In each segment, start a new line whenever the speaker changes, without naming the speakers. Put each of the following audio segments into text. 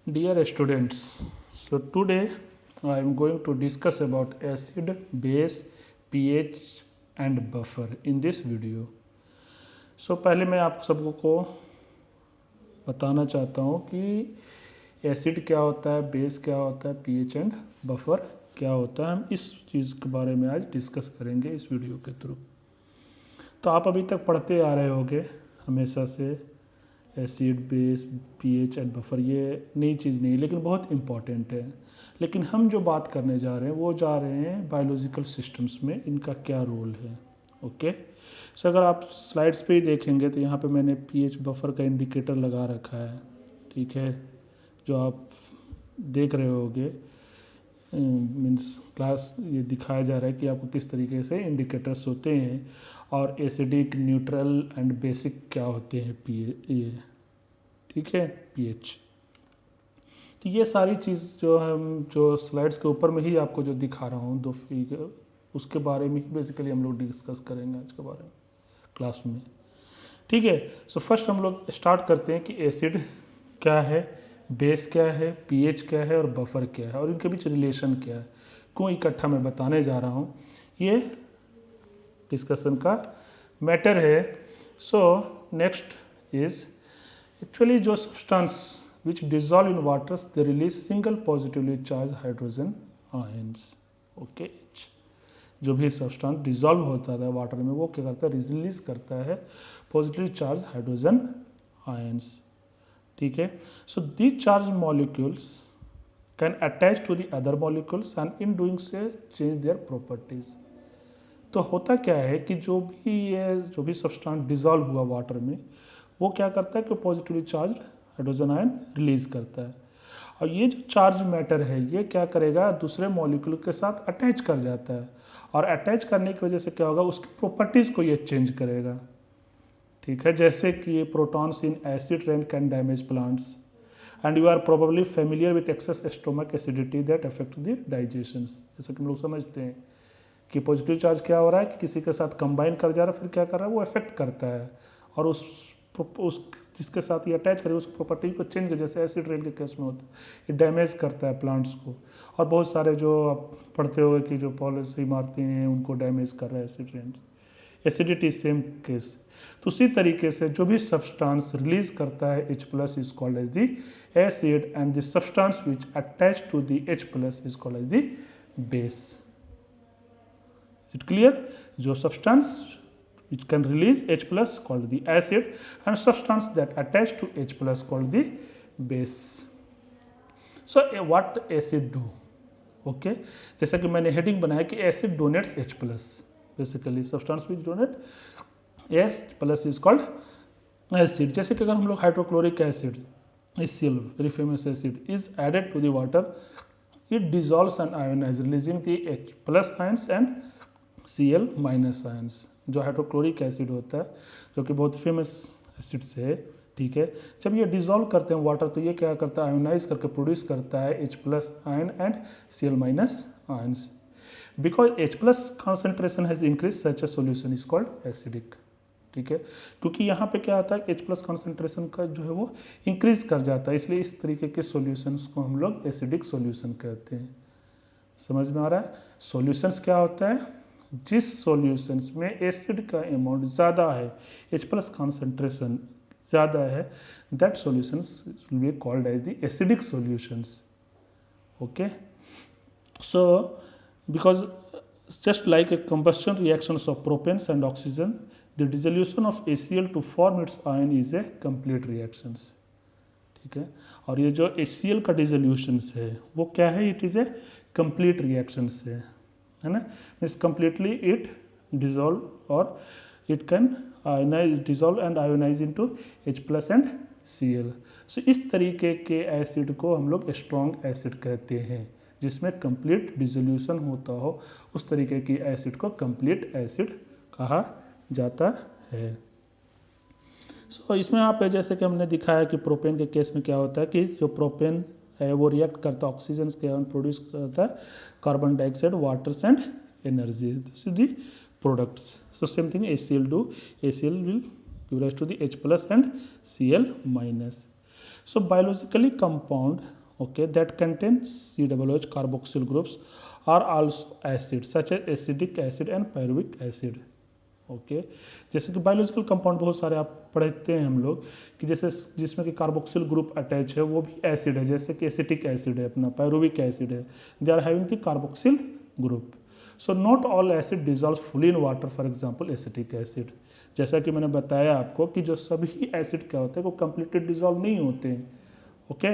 Dear students, so today I am going to discuss about acid, base, pH and buffer in this video. So पहले मैं आप सबको बताना चाहता हूँ कि एसिड क्या होता है, बेस क्या होता है, पीएच एंड बफर क्या होता है। हम इस चीज़ के बारे में आज डिस्कस करेंगे इस वीडियो के थ्रू। तो आप अभी तक पढ़ते आ रहे होंगे हमेशा से acid, base, pH and buffer, ये नई चीज़ नहीं, लेकिन बहुत इंपॉर्टेंट है। लेकिन हम जो बात करने जा रहे हैं वो जा रहे हैं बायोलॉजिकल सिस्टम्स में इनका क्या रोल है। ओके, सो अगर आप स्लाइड्स पे ही देखेंगे तो यहाँ पे मैंने पीएच बफर का इंडिकेटर लगा रखा है, ठीक है, जो आप देख रहे होगे। मीन्स क्लास ये दिखाया जा रहा है कि आपको किस तरीके से इंडिकेटर्स होते हैं और एसिडिक, न्यूट्रल एंड बेसिक क्या होते हैं ये, ठीक है, पीएच। तो ये सारी चीज़ जो हम जो स्लाइड्स के ऊपर में ही आपको जो दिखा रहा हूँ, दो फिगर, उसके बारे में ही बेसिकली हम लोग डिस्कस करेंगे आज के बारे में क्लास में, ठीक है। सो फर्स्ट हम लोग स्टार्ट करते हैं कि एसिड क्या है, बेस क्या है, पीएच क्या है और बफर क्या है और इनके बीच रिलेशन क्या है, क्यों इकट्ठा मैं बताने जा रहा हूँ, ये डिस्कशन का मैटर है। सो नेक्स्ट इज एक्चुअली जो substance which dissolve in waters they release single positively charged hydrogen ions. Okay, जो भी सब्सटेंस डिजॉल्व होता है वाटर में वो क्या करता है, रिलीज करता है पॉजिटिवली चार्ज हाइड्रोजन आयंस, ठीक है। So these charge molecules can attach to the other molecules and in doing so change their properties. तो होता क्या है कि जो भी सब्सटेंस डिजॉल्व हुआ वाटर में वो क्या करता है कि positively charge hydrogen ion release करता है और ये जो चार्ज मैटर है ये क्या करेगा, दूसरे मॉलिक्यूल के साथ अटैच कर जाता है और अटैच करने की वजह से क्या होगा, उसकी प्रॉपर्टीज को ये चेंज करेगा, ठीक है। जैसे कि protons in acid rain can damage plants and you are probably familiar with excess stomach acidity that affect the digestion. जैसे कि हम लोग समझते हैं कि पॉजिटिव चार्ज क्या हो रहा है कि किसी के साथ कंबाइन कर जा रहा है, फिर क्या कर रहा है, वो इफेक्ट करता है और उस जिसके साथ ये अटैच करे उस प्रॉपर्टी को चेंज कर, जैसे एसिड रेन के केस में होता है, ये डैमेज करता है प्लांट्स को। और बहुत सारे जो आप पढ़ते हो कि जो पॉलिसी मारते हैं उनको डैमेज कर रहा है acid rain, acidity same case. तो उसी तरीके से जो भी सब्सटेंस रिलीज करता है H plus is called as the acid and the substance which attach to the H plus is called as the base. Is it clear? जो substance which can release H plus called the acid and substance that attach to H plus called the base. So what acid do? Okay, जैसा कि मैंने heading बनाया कि acid donates H plus, basically substance which donate H plus is called acid. जैसे कि अगर हम लोग hydrochloric acid HCl, very famous acid, is added to the water, it dissolves and ionizes releasing the H plus ions and Cl minus ions. जो hydrochloric acid होता है जो कि बहुत फेमस एसिड से है, ठीक है, जब ये डिजोल्व करते हैं वाटर तो ये क्या करता है, आयोनाइज करके प्रोड्यूस करता है H plus ion and Cl minus ions. Because H plus concentration has increase such a solution is called acidic, ठीक है, क्योंकि यहाँ पे क्या होता है H प्लस कॉन्सेंट्रेशन का जो है वो इंक्रीज कर जाता है, इसलिए इस तरीके के सोल्यूशंस को हम लोग एसिडिक सोल्यूशन कहते हैं। समझ में आ रहा है? सोल्यूशंस क्या होता है, जिस सॉल्यूशंस में एसिड का अमाउंट ज़्यादा है, H प्लस कॉन्सेंट्रेशन ज़्यादा है, that solutions will be called as the acidic solutions. Okay, so because just like a combustion reactions of propanes and oxygen, the dissolution of HCl to form its ion is a complete reactions, ठीक है। और ये जो HCl का डिसोल्यूशंस है वो क्या है, it is a complete reactions है ना, मीन्स कम्प्लीटली इट डिजोल्व और it can ionise, dissolve and ionise into H plus and Cl। So इस तरीके के एसिड को हम लोग स्ट्रॉन्ग एसिड कहते हैं, जिसमें कंप्लीट डिसोल्यूशन होता हो, उस तरीके की एसिड को कंप्लीट एसिड कहा जाता है। सो इसमें आप जैसे कि हमने दिखाया कि प्रोपेन के केस में क्या होता है कि जो प्रोपेन है वो रिएक्ट करता है ऑक्सीजन के प्रोड्यूस करता है carbon dioxide, waters and energy, this is the products. So same thing HCl do, HCl will give rise to the H plus and Cl minus. So biologically compound, okay, that contain COOH carboxyl groups are also acids such as acetic acid and pyruvic acid. Okay जैसे कि biological compound बहुत सारे आप पढ़ते हैं हम लोग कि जैसे जिसमें कि कार्बोक्सिल ग्रुप अटैच है वो भी एसिड है, जैसे कि एसिटिक एसिड है, अपना पायरुविक एसिड है, they are having the carboxyl group. So not all acid dissolve fully in water, for example acetic acid. जैसा कि मैंने बताया आपको कि जो सभी एसिड क्या होते हैं वो कंप्लीटली डिजॉल्व नहीं होते हैं. Okay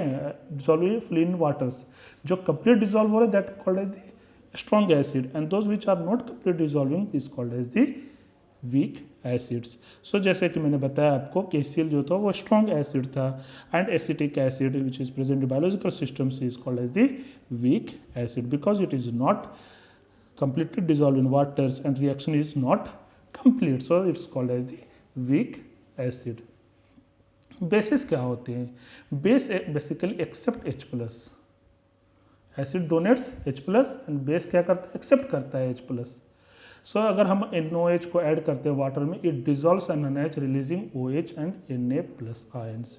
dissolve fully in waters. जो कंप्लीट डिजॉल्व हो रहे that called as the strong acid and those which are not complete dissolving is called as the weak acids. So जैसे कि मैंने बताया आपको KCl जो था वो स्ट्रॉन्ग एसिड था and acetic acid which is present in biological systems is called as the weak acid because it is not completely dissolved in waters and reaction is not complete, so it's called as the weak acid. Bases क्या होते हैं? Base basically accept H plus. Acid donates H plus and base क्या करता है? Accept करता है H plus. सो अगर हम NOH को ऐड करते हैं वाटर में, it dissolves NaNH releasing OH and Na plus ions.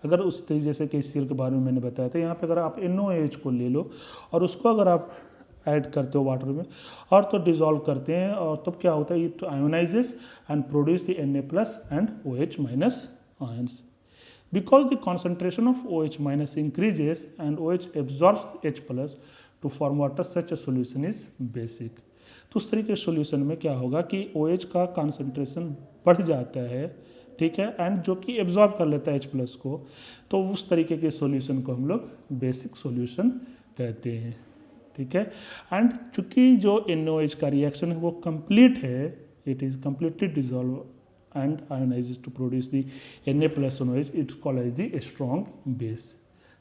अगर उस तरीके जैसे KCl के बारे में मैंने बताया था, यहाँ पे अगर आप NOH को ले लो और उसको अगर आप ऐड करते हो वाटर में और तो डिजॉल्व करते हैं और तब क्या होता है, it ionises and produce the Na plus and OH minus ions. Because the concentration of OH minus increases and OH absorbs H plus to form water, such a solution is basic. तो उस तरीके के solution में क्या होगा कि OH का concentration बढ़ जाता है, ठीक है, एंड जो कि एब्जॉर्ब कर लेता है H प्लस को, तो उस तरीके के सोल्यूशन को हम लोग बेसिक सोल्यूशन कहते हैं. ठीक है. एंड चूंकि जो NOH का रिएक्शन है वो कंप्लीट है, it is completely dissolve and ionises to produce the Na plus OH, it's called as the strong base.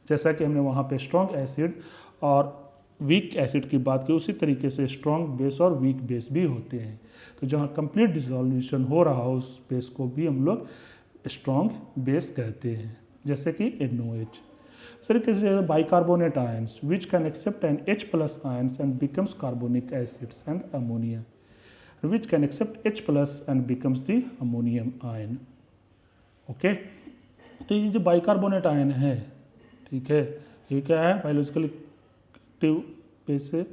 जैसा कि हमने वहाँ पे स्ट्रॉन्ग एसिड और वीक एसिड की बात की, उसी तरीके से स्ट्रॉन्ग बेस और वीक बेस भी होते हैं. तो जहाँ कंप्लीट डिजोल्यूशन हो रहा हो उस बेस को भी हम लोग स्ट्रॉन्ग बेस कहते हैं, जैसे कि NOH. तरीके से bicarbonate ions which can accept an H plus ions and becomes carbonic acids and ammonia, which can accept H plus and becomes the ammonium ion. Okay, तो ये जो बाइकार्बोनेट आयन है, ठीक है, ये क्या है? बायोलॉजिकल एक्टिव बेस है.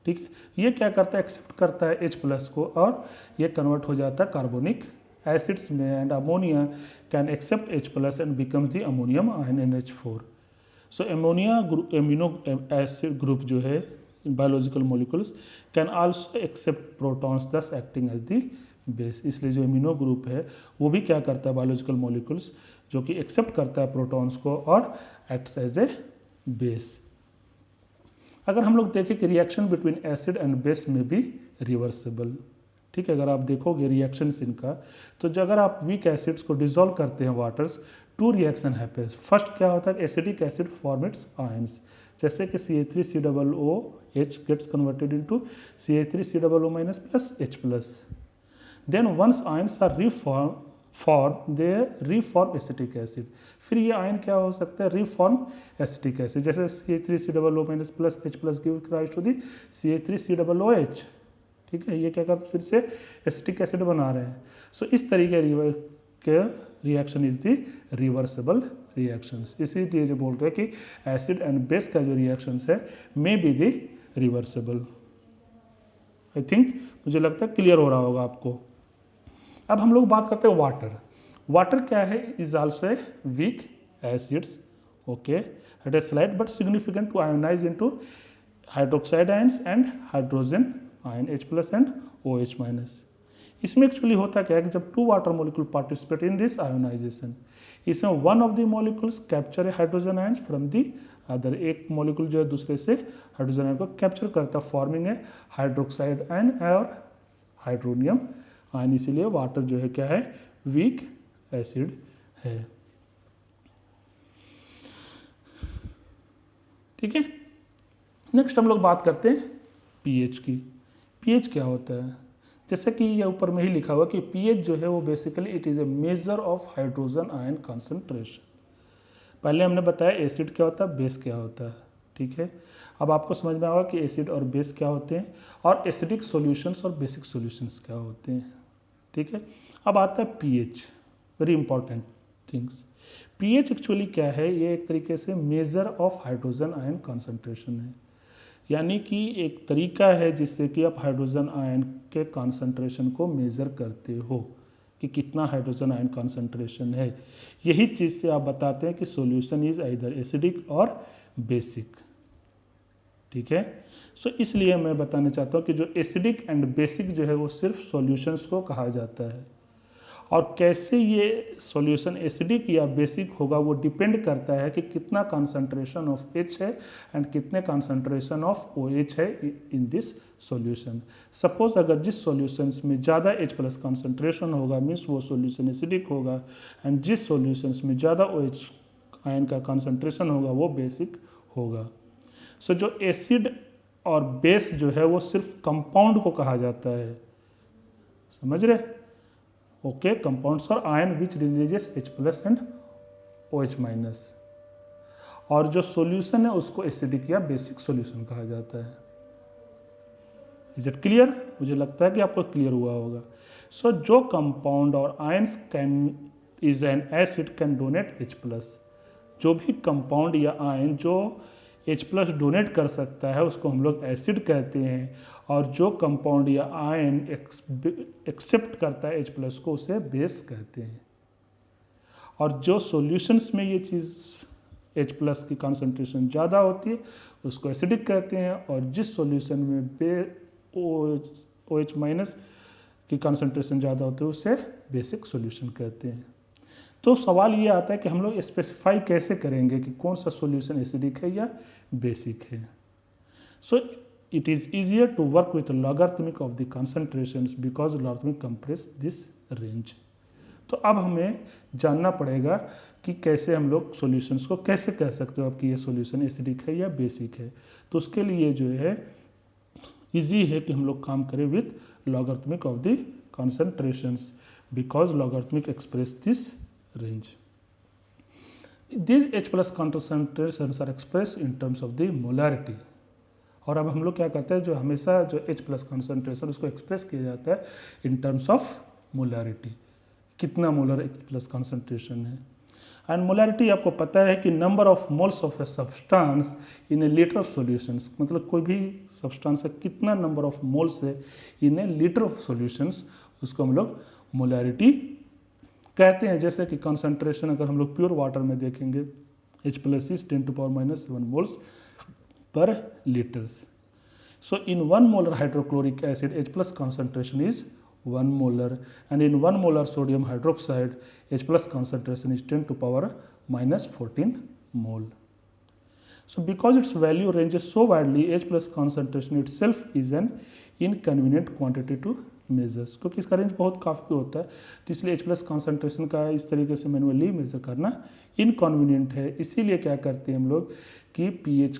ठीक है, ये क्या करता है? एक्सेप्ट करता है H प्लस को और ये कन्वर्ट हो जाता है कार्बोनिक एसिड्स में and ammonia can accept H plus and becomes the ammonium ion NH4. So ammonia amino acid group जो है biological molecules can also accept protons, thus acting as the base. इसलिए जो amino group है वो भी क्या करता है? बायोलॉजिकल मॉलिक्यूल्स जो कि एक्सेप्ट करता है प्रोटॉन्स को और एक्ट्स एज ए बेस. अगर हम लोग देखें कि reaction between acid and base में भी रिवर्सिबल. ठीक है, अगर आप देखोगे रिएक्शंस इनका, तो जो अगर आप वीक एसिड्स को डिजोल्व करते हैं waters, two reaction happens. First क्या होता है? Acidic acid form its ions, जैसे कि CH3COOH gets converted into CH3COO minus plus H plus. Then once ions are reform they reform acetic acid. फिर ये आयन क्या हो सकता है? रिफॉर्म एसिटिक एसिड, जैसे CH3COO minus plus H plus give rise to the CH3COOH. ठीक है, ये क्या करते हैं? फिर से एसिटिक एसिड बना रहे हैं. सो इस तरीके के reaction is the reversible reactions. इसीलिए जो बोलते हैं कि एसिड एंड बेस का जो रिएक्शंस है may be the reversible. I think मुझे लगता है क्लियर हो रहा होगा आपको. अब हम लोग बात करते हैं वाटर. वाटर क्या है? Is also a weak acids. Okay, it is slight but significant to ionise into hydroxide ions and hydrogen ion H plus and OH minus. इसमें एक्चुअली होता क्या है कि जब two water molecule participate in this ionisation, इसमें one of the molecules capture a hydrogen ions from the other. एक molecule जो है दूसरे से हाइड्रोजन आयन को कैप्चर करता है, फॉर्मिंग ए हाइड्रोक्साइड आयन और हाइड्रोनियम आयन. इसीलिए वाटर जो है क्या है? वीक एसिड है. ठीक है, नेक्स्ट हम लोग बात करते हैं pH की. pH क्या होता है? जैसे कि ये ऊपर में ही लिखा हुआ कि pH जो है वो basically it is A measure of hydrogen ion concentration. पहले हमने बताया एसिड क्या होता है, बेस क्या होता है. ठीक है, अब आपको समझ में आएगा कि एसिड और बेस क्या होते हैं और एसिडिक सॉल्यूशंस और बेसिक सॉल्यूशंस क्या होते हैं. ठीक है, अब आता है pH, very important things. PH actually क्या है, ये एक तरीके से measure of hydrogen ion concentration है, यानी कि एक तरीका है जिससे कि आप हाइड्रोजन आयन के कॉन्सेंट्रेशन को मेज़र करते हो कि कितना हाइड्रोजन आयन कॉन्सेंट्रेशन है। यही चीज़ से आप बताते हैं कि सॉल्यूशन इज आइदर एसिडिक और बेसिक। ठीक है, सो इसलिए मैं बताना चाहता हूँ कि जो एसिडिक एंड बेसिक जो है वो सिर्फ सॉल्यूशंस को कहा जाता है, और कैसे ये सॉल्यूशन एसिडिक या बेसिक होगा वो डिपेंड करता है कि कितना कॉन्सेंट्रेशन ऑफ H है एंड कितने कॉन्सेंट्रेशन ऑफ OH है इन दिस सॉल्यूशन। सपोज अगर जिस सॉल्यूशंस में ज़्यादा H प्लस कॉन्सेंट्रेशन होगा मीन्स वो सॉल्यूशन एसिडिक होगा, एंड जिस सॉल्यूशंस में ज़्यादा OH आयन का कॉन्सेंट्रेशन होगा वो बेसिक होगा। सो जो एसिड और बेस जो है वो सिर्फ कंपाउंड को कहा जाता है, समझ रहे? ओके, कंपाउंड्स और ion which releases H plus and OH minus, और जो सॉल्यूशन है उसको एसिडिक या बेसिक सॉल्यूशन कहा जाता है। Is it clear? मुझे लगता है कि आपको क्लियर हुआ होगा। सो जो कंपाउंड और ions can is an acid can donate H plus, जो भी कंपाउंड या आयन जो H प्लस डोनेट कर सकता है उसको हम लोग एसिड कहते हैं, और जो कंपाउंड या आयन एक्सेप्ट करता है H प्लस को उसे बेस कहते हैं। और जो सॉल्यूशंस में ये चीज़ H प्लस की कॉन्सेंट्रेशन ज़्यादा होती है उसको एसिडिक कहते हैं, और जिस सॉल्यूशन में OH माइनस की कॉन्सेंट्रेशन ज़्यादा होती है उसे बेसिक सॉल्यूशन कहते हैं। तो सवाल ये आता है कि हम लोग स्पेसिफाई कैसे करेंगे कि कौन सा सॉल्यूशन एसिडिक है या बेसिक है। So it is easier to work with logarithmic of the concentrations because logarithmic compress this range. तो अब हमें जानना पड़ेगा कि कैसे हम लोग सॉल्यूशंस को कैसे कह सकते हो अब कि ये सॉल्यूशन एसिडिक है या बेसिक है। तो उसके लिए जो है ईजी है कि हम लोग काम करें with logarithmic of the concentrations because logarithmic express this range. These H plus concentrations are expressed in terms of the molarity. और अब हम लोग क्या करते हैं, जो हमेशा जो H प्लस कॉन्सेंट्रेशन उसको एक्सप्रेस किया जाता है इन टर्म्स ऑफ मोलारिटी, कितना मोलर H प्लस कॉन्सेंट्रेशन है। एंड मोलारिटी आपको पता है कि number of moles of a substance in A litre of solutions, मतलब कोई भी सब्सटेंस का कितना नंबर ऑफ मोल्स है इन ए लीटर ऑफ सॉल्यूशंस, उसको हम लोग मोलारिटी कहते हैं। जैसे कि कंसंट्रेशन अगर हम लोग प्योर वाटर में देखेंगे H plus is 10⁻⁻⁷ moles per litres. So in 1 molar hydrochloric acid H plus concentration is 1 molar, and in 1 molar sodium hydroxide H plus concentration is 10⁻⁻14 mole. So because its value ranges so widely, H plus concentration itself is an inconvenient quantity to measures, क्योंकि इसका range बहुत काफ़ी होता है, तो इसलिए H plus concentration का इस तरीके से मैनुअली मेजर करना इनकन्वीनियंट है। इसीलिए क्या करते हैं हम लोग कि pH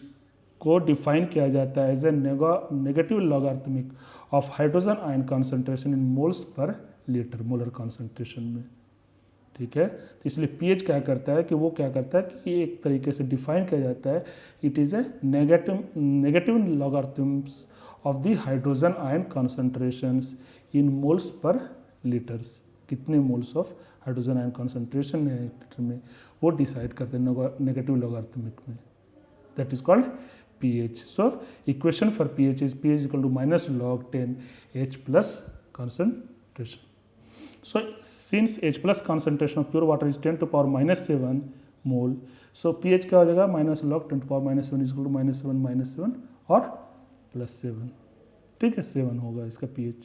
को डिफाइन किया जाता है as a negative logarithmic of hydrogen ion concentration in moles per litre molar concentration में। ठीक है, तो इसलिए pH क्या करता है कि वो क्या करता है कि एक तरीके से डिफाइन किया जाता है, it is a negative logarithms of the hydrogen ion concentrations in moles per litres. कितने moles of hydrogen ion concentration है लीटर में वो डिसाइड करते हैं नेगेटिव लॉगरिथमिक में, that is called pH. So equation for pH is pH equal to minus log 10 H plus concentration. So since H plus concentration of pure water is 10⁻⁻7 mole, so pH क्या हो जाएगा minus log 10⁻⁻7 is equal to -7 और +7, ठीक है, 7 होगा इसका pH।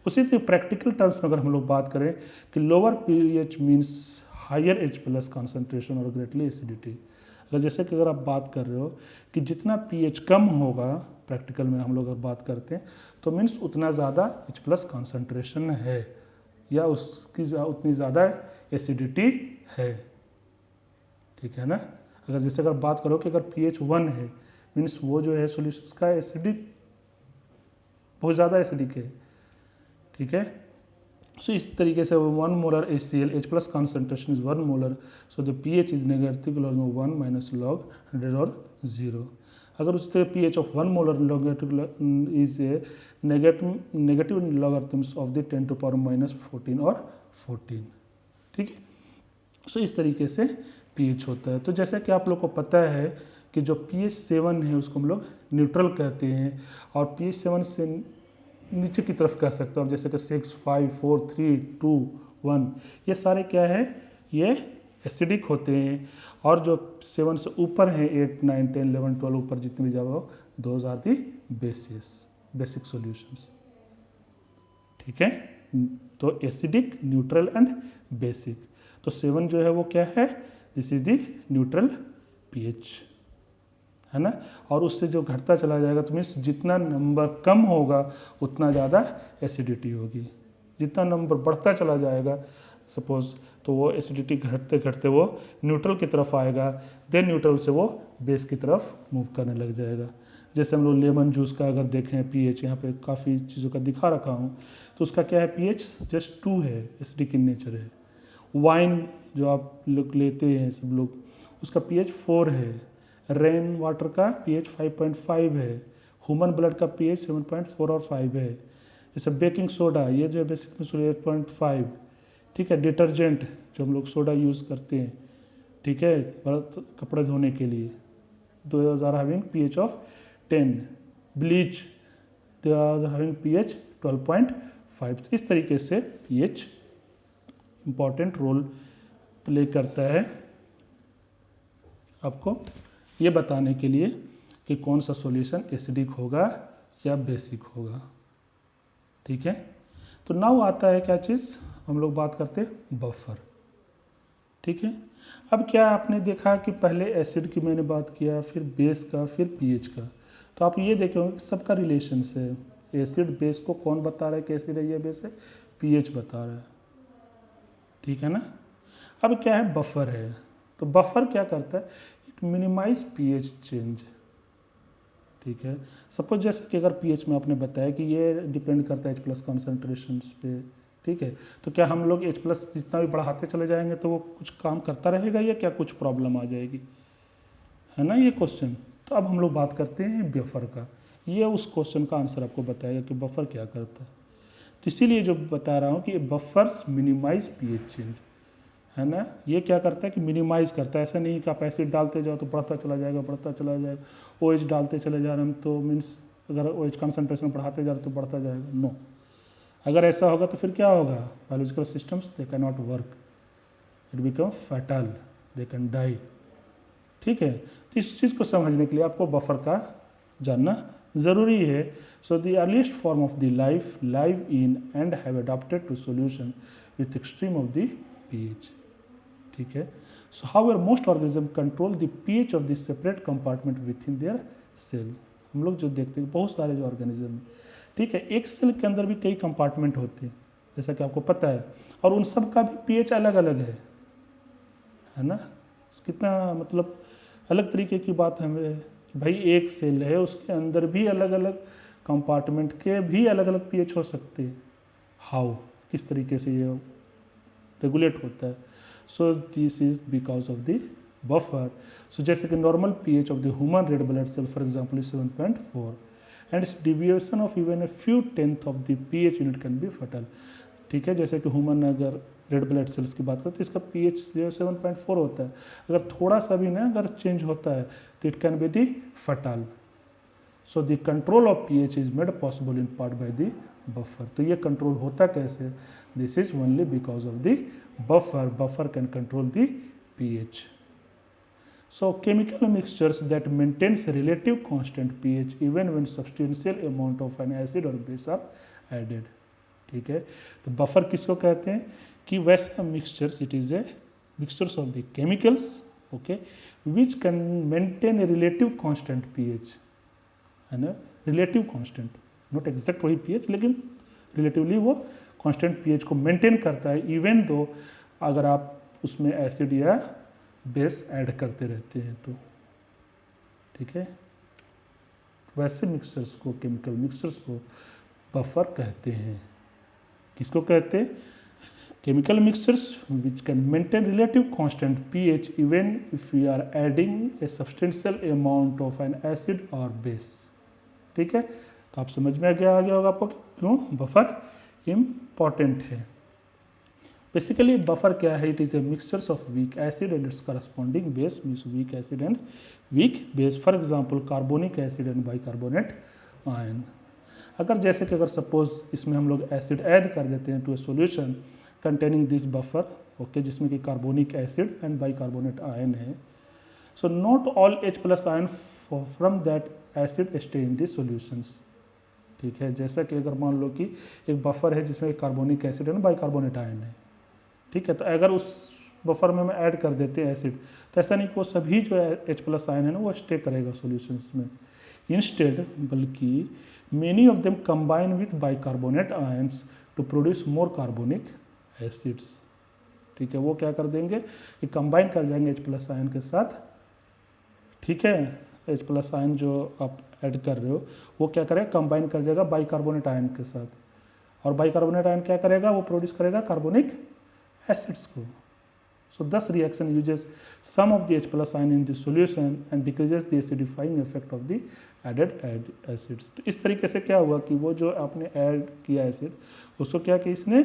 उसी तरह प्रैक्टिकल टर्म्स में अगर हम लोग बात करें कि lower pH means higher H plus concentration और ग्रेटली एसिडिटी। अगर जैसे कि अगर आप बात कर रहे हो कि जितना pH कम होगा, प्रैक्टिकल में हम लोग अगर बात करते हैं तो मीन्स उतना ज़्यादा H प्लस कॉन्सेंट्रेशन है या उसकी उतनी ज़्यादा एसिडिटी है, ठीक है ना। अगर जैसे अगर बात करो कि अगर pH 1 है मीन्स वो जो है सोल्यूशन का एसिडिक बहुत ज़्यादा एसिडिक है, ठीक है। सो इस तरीके से 1 molar HCl H plus concentration is 1 molar, so the pH is negative log 1 minus log 100 और 0। अगर उस तरह pH of 1 molar negative is a negative logarithms of the 10⁻⁻14 और 14, ठीक है। सो इस तरीके से पीएच होता है। तो जैसा कि आप लोग को पता है कि जो pH 7 है उसको हम लोग न्यूट्रल कहते हैं, और pH 7 से नीचे की तरफ कह सकते हो आप, जैसे कि 6, 5, 4, 3, 2, 1, ये सारे क्या है, ये एसिडिक होते हैं। और जो 7 से ऊपर हैं, 8, 9, 10, 11, 12 ऊपर जितने भी जाओ, those are the basic solutions. ठीक है, तो एसिडिक, न्यूट्रल एंड बेसिक। तो 7 जो है वो क्या है, this is the neutral pH, है ना। और उससे जो घटता चला जाएगा, तो मीन्स जितना नंबर कम होगा उतना ज़्यादा एसिडिटी होगी, जितना नंबर बढ़ता चला जाएगा सपोज, तो वो एसिडिटी घटते घटते वो न्यूट्रल की तरफ आएगा, देन न्यूट्रल से वो बेस की तरफ मूव करने लग जाएगा। जैसे हम लोग लेमन जूस का अगर देखें पीएच, यहाँ पे काफ़ी चीज़ों का दिखा रखा हूँ, तो उसका क्या है, पीएच जस्ट 2 है, एसिडिक इन नेचर है। वाइन जो आप लोग लेते हैं सब लोग, उसका पीएच 4 है। रेन वाटर का पीएच 5.5 है। ह्यूमन ब्लड का पीएच 7.4 और 5 है। जैसे बेकिंग सोडा, ये जो है बेसिक में 8.5। ठीक है, डिटर्जेंट जो हम लोग सोडा यूज़ करते हैं, ठीक है, कपड़े धोने के लिए, those are having pH of 10. Bleach, they are having pH 12.5। इस तरीके से pH इम्पॉर्टेंट रोल प्ले करता है आपको ये बताने के लिए कि कौन सा सॉल्यूशन एसिडिक होगा या बेसिक होगा। ठीक है, तो नाउ आता है क्या चीज़, हम लोग बात करते हैं बफर। ठीक है, अब क्या आपने देखा कि पहले एसिड की मैंने बात किया, फिर बेस का, फिर पीएच का, तो आप ये देखेंगे कि सबका रिलेशन है। एसिड बेस को कौन बता रहा है कि एसिड है या बेस है, पीएच बता रहा है। ठीक है ना। अब क्या है, बफर है। तो बफर क्या करता है, इट मिनिमाइज पीएच चेंज। ठीक है, सपोज जैसे कि अगर पीएच में आपने बताया कि ये डिपेंड करता है H+ कॉन्सेंट्रेशन पे। ठीक है, तो क्या हम लोग H+ जितना भी बढ़ाते चले जाएंगे तो वो कुछ काम करता रहेगा या क्या कुछ प्रॉब्लम आ जाएगी, है ना ये क्वेश्चन। तो अब हम लोग बात करते हैं बफर का। ये उस क्वेश्चन का आंसर आपको बताएगा कि बफर क्या करता है। तो इसीलिए जो बता रहा हूँ कि बफर्स मिनिमाइज पीएच चेंज, है ना। ये क्या करता है कि मिनिमाइज करता है। ऐसा नहीं कि आप एसिड डालते जाओ तो बढ़ता चला जाएगा, बढ़ता चला जाएगा। OH डालते चले जा रहे हम तो मीन्स अगर OH कॉन्सेंट्रेशन बढ़ाते जा रहे तो बढ़ता जाएगा, नो। अगर ऐसा होगा तो फिर क्या होगा, biological systems they can not work, it become fatal, they can die. ठीक है, तो इस चीज़ को समझने के लिए आपको बफर का जानना ज़रूरी है। So the earliest form of the life live in and have adopted to solution with extreme of the pH. ठीक है, so however most organism control the pH of the separate compartment within their cell. हम लोग जो देखते हैं बहुत सारे जो ऑर्गेनिज्म, ठीक है, एक सेल के अंदर भी कई कंपार्टमेंट होते हैं जैसा कि आपको पता है, और उन सब का भी पीएच अलग अलग है ना। कितना मतलब अलग तरीके की बात है कि भाई एक सेल है उसके अंदर भी अलग अलग कंपार्टमेंट के भी अलग अलग पीएच हो सकते हैं। हाउ, किस तरीके से ये रेगुलेट होता है। So this is because of the buffer. So जैसे कि normal pH of the human red blood cell for example is 7.4 and it's deviation of even a few tenth of the pH unit can be fatal. ठीक है, जैसे कि human अगर red blood cells की बात करें तो इसका पीएच 7.4 होता है। अगर थोड़ा सा भी ना अगर चेंज होता है तो इट कैन बी दी फटल। So the control of pH is made possible in part by the buffer. तो ये कंट्रोल होता कैसे, this is only because of the buffer. Buffer can control the pH. So chemical mixtures that maintains relative constant pH even when substantial amount of an acid or base are added. ठीक है, तो buffer किसको कहते हैं कि वैसा mixtures, it is a mixtures of the chemicals, okay, which can maintain a relative constant pH, है ना। रिलेटिव कांस्टेंट, नॉट एग्जैक्ट वही पीएच, लेकिन रिलेटिवली वो कांस्टेंट पीएच को मेंटेन करता है इवन दो अगर आप उसमें एसिड या बेस ऐड करते रहते हैं तो। ठीक है, वैसे मिक्सचर्स को, केमिकल मिक्सचर्स को बफर कहते हैं। किसको कहते हैं, chemical mixtures which can maintain relative constant pH even if we are adding a substantial amount of an acid और बेस। ठीक है, तो आप समझ में आ गया होगा आपको क्यों बफर इम्पॉर्टेंट है। बेसिकली बफर क्या है, it is A mixtures of weak acid and it's corresponding base, means weak acid and weak base, for example carbonic acid and bicarbonate ion. अगर जैसे कि अगर सपोज इसमें हम लोग एसिड ऐड कर देते हैं to a solution containing this buffer, okay, जिसमें कि carbonic acid and bicarbonate ion है, so not all H+ ion from that acid stay in this solutions. ठीक है, जैसा कि अगर मान लो कि एक बफर है जिसमें carbonic acid and bicarbonate ion है, ठीक है, तो अगर उस बफर में हम ऐड कर देते हैं एसिड, तो ऐसा नहीं कि वो सभी जो H+ आयन है ना वो स्टे करेगा सॉल्यूशंस में। इंस्टेड बल्कि many of them combine with bicarbonate ions to produce more carbonic acids. ठीक है, वो क्या कर देंगे कि कंबाइन कर जाएंगे H+ आयन के साथ। ठीक है, H+ आयन जो आप ऐड कर रहे हो वो क्या करेगा, कंबाइन कर जाएगा बाइकार्बोनेट आयन के साथ, और बाइकार्बोनेट आयन क्या करेगा, वो प्रोड्यूस करेगा कार्बोनिक एसिड्स को। So thus reaction uses some of the H+ ion in the solution and decreases the acidifying effect of the added acids। तो इस तरीके से क्या हुआ कि वो जो आपने ऐड किया एसिड उसको क्या कि इसने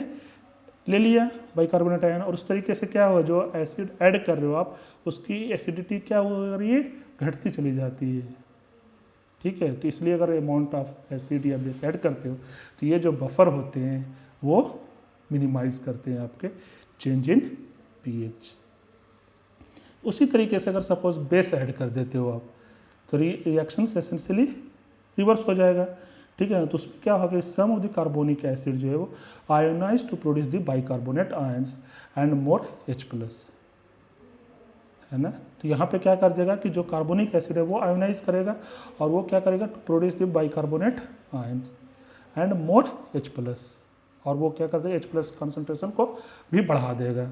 ले लिया बाइकार्बोनेट आयन, और उस तरीके से क्या हुआ, जो एसिड ऐड कर रहे हो आप उसकी एसिडिटी क्या हो रही है, घटती चली जाती है। ठीक है, तो इसलिए अगर अमाउंट ऑफ एसिड या बेस ऐड करते हो तो ये जो बफर होते हैं वो मिनिमाइज करते हैं आपके चेंज इन pH। उसी तरीके से अगर सपोज बेस ऐड कर देते हो आप तो रिएक्शन एसेंशियली रिवर्स हो जाएगा। ठीक है, तो उसमें क्या होगा, some of the carbonic acid जो है वो ionize to produce the bicarbonate ions and more H+, है ना। तो यहाँ पे क्या कर देगा कि जो कार्बोनिक एसिड है वो आयोनाइज करेगा और वो क्या करेगा, to produce the bicarbonate ions and more H+, और वो क्या कर देगा, H+ कॉन्सेंट्रेशन को भी बढ़ा देगा।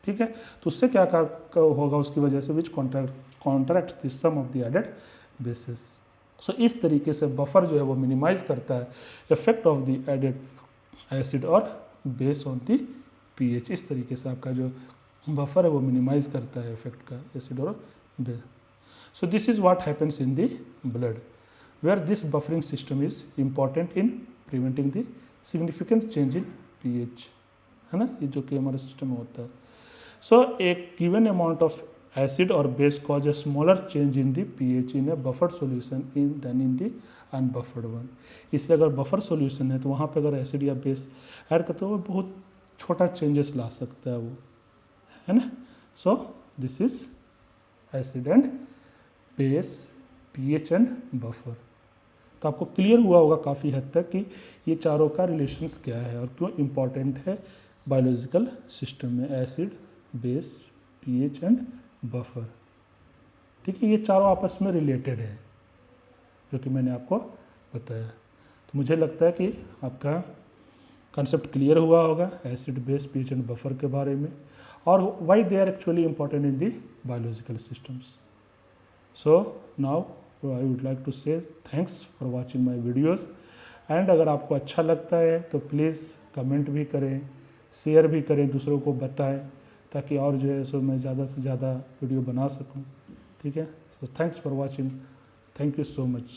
ठीक है, तो उससे क्या होगा, उसकी वजह से which contracts the some of the added bases. So इस तरीके से बफर जो है वो मिनिमाइज करता है effect of the added acid और बेस ऑन द pH। इस तरीके से आपका जो बफर है वो मिनिमाइज करता है इफेक्ट का एसिड और base. So this is what happens in the blood where this buffering system is important in preventing the significant change in pH, है ना, ये जो कि हमारे सिस्टम में होता है। So a given amount of acid or base cause a smaller change in the pH in a buffered solution than in the unbuffered one। इसलिए अगर बफर सॉल्यूशन है तो वहाँ पे अगर एसिड या बेस ऐड करते हो बहुत छोटा चेंजेस ला सकता है वो, है ना। सो this is acid and base, pH and buffer. तो आपको क्लियर हुआ होगा काफ़ी हद तक कि ये चारों का रिलेशंस क्या है और क्यों इम्पॉर्टेंट है बायोलॉजिकल सिस्टम में, acid, base, pH and buffer. ठीक है, ये चारों आपस में रिलेटेड है जो कि मैंने आपको बताया। तो मुझे लगता है कि आपका कॉन्सेप्ट क्लियर हुआ होगा acid, base, pH and buffer के बारे में, और why they are actually important in the biological systems. So now I would like to say thanks for watching my videos, and अगर आपको अच्छा लगता है तो प्लीज़ कमेंट भी करें, शेयर भी करें, दूसरों को बताएं, ताकि और जो है सो मैं ज़्यादा से ज़्यादा वीडियो बना सकूं। ठीक है, so thanks for watching, thank you so much.